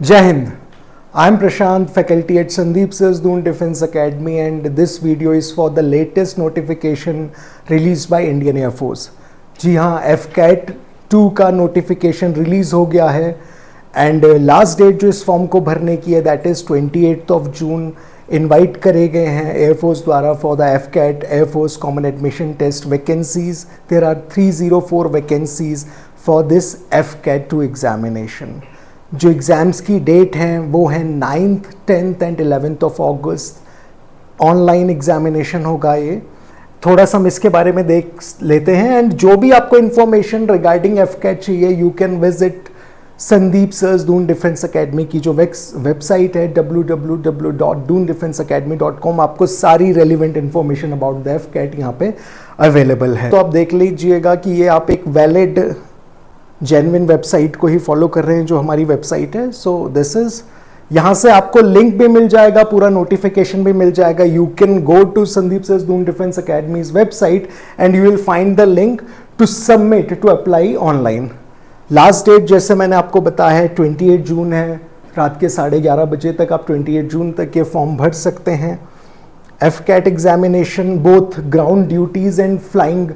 Jai Hind. I'm Prashant, faculty at Sandeep Sasdoon Defence Academy, and this video is for the latest notification released by Indian Air Force. जी हाँ, FCAT 2 का notification release हो गया है and last date जो इस form को भरने की है दैट इज़ 28 जून. इनवाइट करे गए हैं एयरफोर्स द्वारा for the FCAT air force common admission test vacancies. There are 304 vacancies for this FCAT 2 examination. जो एग्ज़ाम्स की डेट हैं वो है 9th, 10th and 11th of August. Online examination होगा ये. थोड़ा सा हम इसके बारे में देख लेते हैं एंड जो भी आपको इन्फॉर्मेशन रिगार्डिंग FCAT चाहिए you can visit Sandeep सरदून defence academy की जो वेबसाइट है www.doondefenseacademy.com. आपको सारी relevant information about the FCAT यहाँ पे अवेलेबल है. तो आप देख लीजिएगा कि ये आप एक वैलिड जेन्युइन वेबसाइट को ही फॉलो कर रहे हैं जो हमारी वेबसाइट है. सो दिस इज, यहाँ से आपको लिंक भी मिल जाएगा, पूरा नोटिफिकेशन भी मिल जाएगा. You can go to Sandeep सरदून defence academies website and you will find the link to submit to apply online. Last date जैसे मैंने आपको बताया है 28 जून है. रात के 11:30 बजे तक आप 28 जून तक ये फॉर्म भर सकते हैं. FCAT examination both ground duties and flying,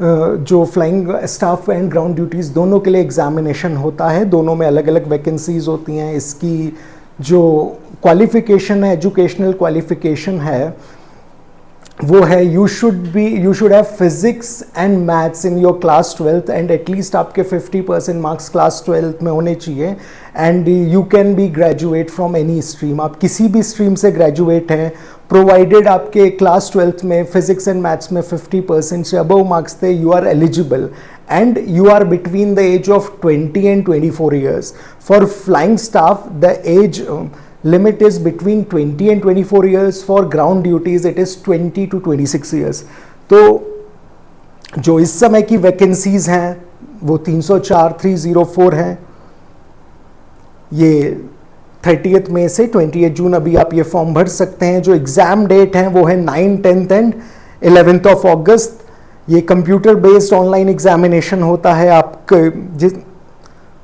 जो flying staff and ground duties दोनों के लिए एग्जामिनेशन होता है. दोनों में अलग अलग वैकेंसीज होती हैं. इसकी जो क्वालिफिकेशन है, एजुकेशनल क्वालिफिकेशन है, वो है you should have physics and maths in your class 12th and at least आपके 50% मार्क्स क्लास 12th में होने चाहिए. And you can be graduate from any stream. आप किसी भी स्ट्रीम से ग्रेजुएट हैं प्रोवाइडेड आपके क्लास 12th में फिजिक्स एंड मैथ्स में 50% से अबव मार्क्स थे, you are eligible and you are between the age of 20 and 24 years. For flying staff, the age limit is between 20 and 24 years. For ground duties, it is 20 to 26 years. तो जो इस समय की vacancies हैं वो 304 हैं. ये 30th मई से 28 जून अभी आप ये फॉर्म भर सकते हैं. जो एग्ज़ाम डेट हैं वो है 9, 10th एंड 11th ऑफ अगस्त. ये कंप्यूटर बेस्ड ऑनलाइन एग्जामिनेशन होता है.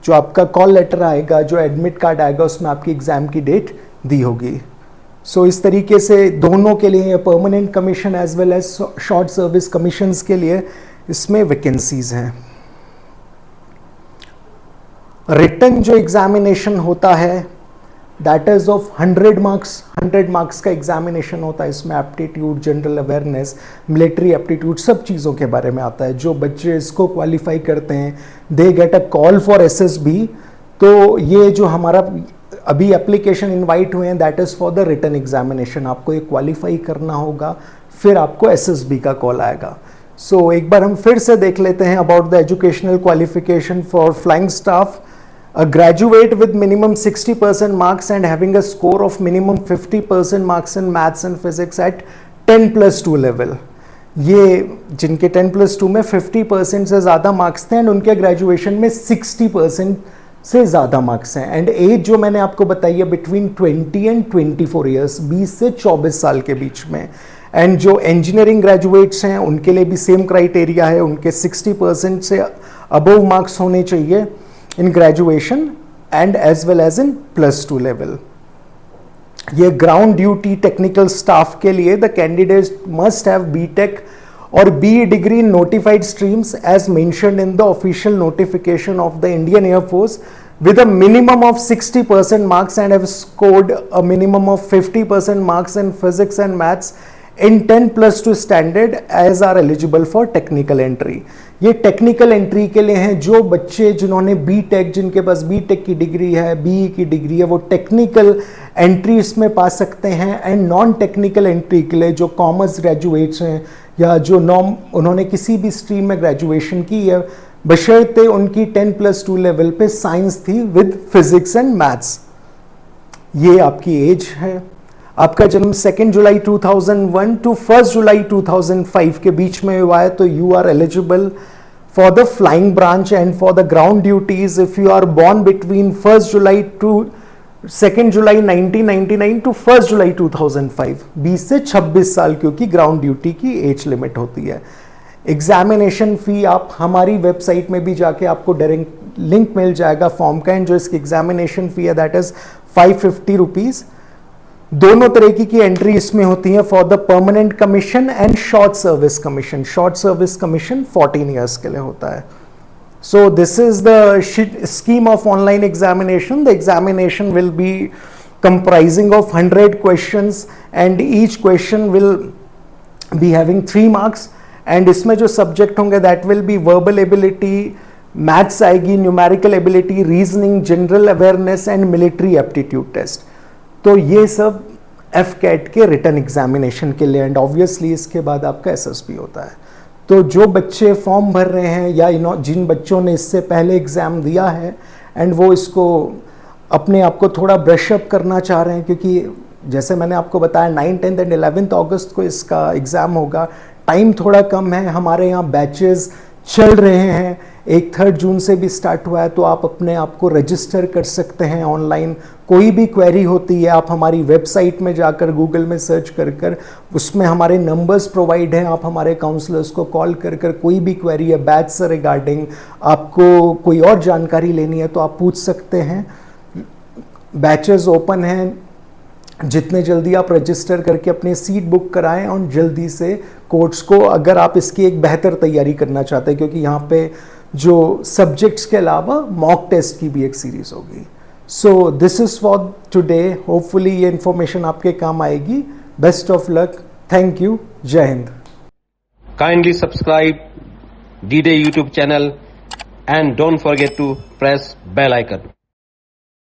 जो आपका कॉल लेटर आएगा, जो एडमिट कार्ड आएगा, उसमें आपकी एग्ज़ाम की डेट दी होगी. सो इस तरीके से दोनों के लिए permanent commission as well as short service commissions के लिए इसमें वैकेंसीज हैं. रिटन जो एग्जामिनेशन होता है दैट इज ऑफ 100 मार्क्स का एग्जामिनेशन होता है. इसमें aptitude, general awareness, military aptitude, सब चीज़ों के बारे में आता है. जो बच्चे इसको क्वालिफाई करते हैं they get a call for SSB. तो ये जो हमारा अभी एप्लीकेशन इनवाइट हुए हैं that is for the written examination. आपको ये क्वालिफाई करना होगा, फिर आपको SSB का कॉल आएगा. सो एक बार हम फिर से देख लेते हैं about the educational qualification for flying staff. A graduate with minimum 60% marks and having a score of minimum 50% marks in maths and physics at 10+2 level. ये जिनके 10+2 में 50% से ज़्यादा मार्क्स थे एंड उनके ग्रेजुएशन में 60% से ज़्यादा मार्क्स हैं. एंड एज जो मैंने आपको बताई है बिटवीन 20 एंड 24 ईयर्स, 20 से 24 साल के बीच में. एंड जो इंजीनियरिंग ग्रेजुएट्स हैं उनके लिए भी सेम क्राइटेरिया है. उनके 60% से अबव मार्क्स होने चाहिए in graduation and as well as in +2 level. ये ground duty technical staff के लिए the candidates must have BTech or BE degree in notified streams as mentioned in the official notification of the Indian Air Force with a minimum of 60% marks and have scored a minimum of 50% marks in physics and maths in 10+2 standard as are eligible for technical entry. ये technical entry के लिए हैं. जो बच्चे जिन्होंने BTech, जिनके पास BTech की degree है, BE की डिग्री है, वो टेक्निकल एंट्री इसमें पा सकते हैं. एंड नॉन टेक्निकल एंट्री के लिए जो कॉमर्स ग्रेजुएट्स हैं या जो उन्होंने किसी भी स्ट्रीम में ग्रेजुएशन की है बशर्ते उनकी 10+2 लेवल पे साइंस थी विद फिजिक्स एंड मैथ्स. ये आपकी एज है. आपका जन्म 2 जुलाई 2001 टू 1 जुलाई 2005 के बीच में हुआ है तो you are eligible for the flying branch and for the ground duties if you are born between 1 July to 2 July 1999 to 1 July 2005. 20 से 26 साल क्योंकि ग्राउंड ड्यूटी की एज लिमिट होती है. एग्जामिनेशन फ़ी आप हमारी वेबसाइट में भी जाके आपको लिंक मिल जाएगा फॉर्म का, एंड जो इसकी एग्जामिनेशन फी है दैट इज 550 रुपीज़। दोनों तरीके की एंट्री इसमें होती है for the permanent commission and short service commission. Short service commission 14 years के लिए होता है। So this is the scheme of online examination. The examination will be comprising of 100 questions and each question will be having 3 marks, and इसमें जो subject होंगे that will be verbal ability, maths आएगी, numerical ability, reasoning, general awareness and military aptitude test. तो ये सब FCAT के written examination के लिए, एंड ऑब्वियसली इसके बाद आपका SSB होता है। तो जो बच्चे फॉर्म भर रहे हैं या जिन बच्चों ने इससे पहले एग्ज़ाम दिया है एंड वो इसको अपने आप को थोड़ा ब्रश अप करना चाह रहे हैं, क्योंकि जैसे मैंने आपको बताया 9, 10 एंड 11 अगस्त को इसका एग्ज़ाम होगा, टाइम थोड़ा कम है, हमारे यहाँ बैचेस चल रहे हैं, 1 जून से भी स्टार्ट हुआ है, तो आप अपने आप को रजिस्टर कर सकते हैं ऑनलाइन। कोई भी क्वेरी होती है आप हमारी वेबसाइट में जाकर गूगल में सर्च कर उसमें हमारे नंबर्स प्रोवाइड हैं, आप हमारे काउंसलर्स को कॉल कर कोई भी क्वेरी है बैच से रिगार्डिंग, आपको कोई और जानकारी लेनी है तो आप पूछ सकते हैं। बैचेस ओपन हैं, जितने जल्दी आप रजिस्टर करके अपनी सीट बुक कराएं और जल्दी से कोर्स को, अगर आप इसकी एक बेहतर तैयारी करना चाहते हैं, क्योंकि यहाँ पे जो सब्जेक्ट्स के अलावा मॉक टेस्ट की भी एक सीरीज होगी। So this is for today, hopefully ये इन्फॉर्मेशन आपके काम आएगी। Best of luck, thank you, जय Hind. Kindly subscribe D-Day YouTube channel and don't forget to press bell icon.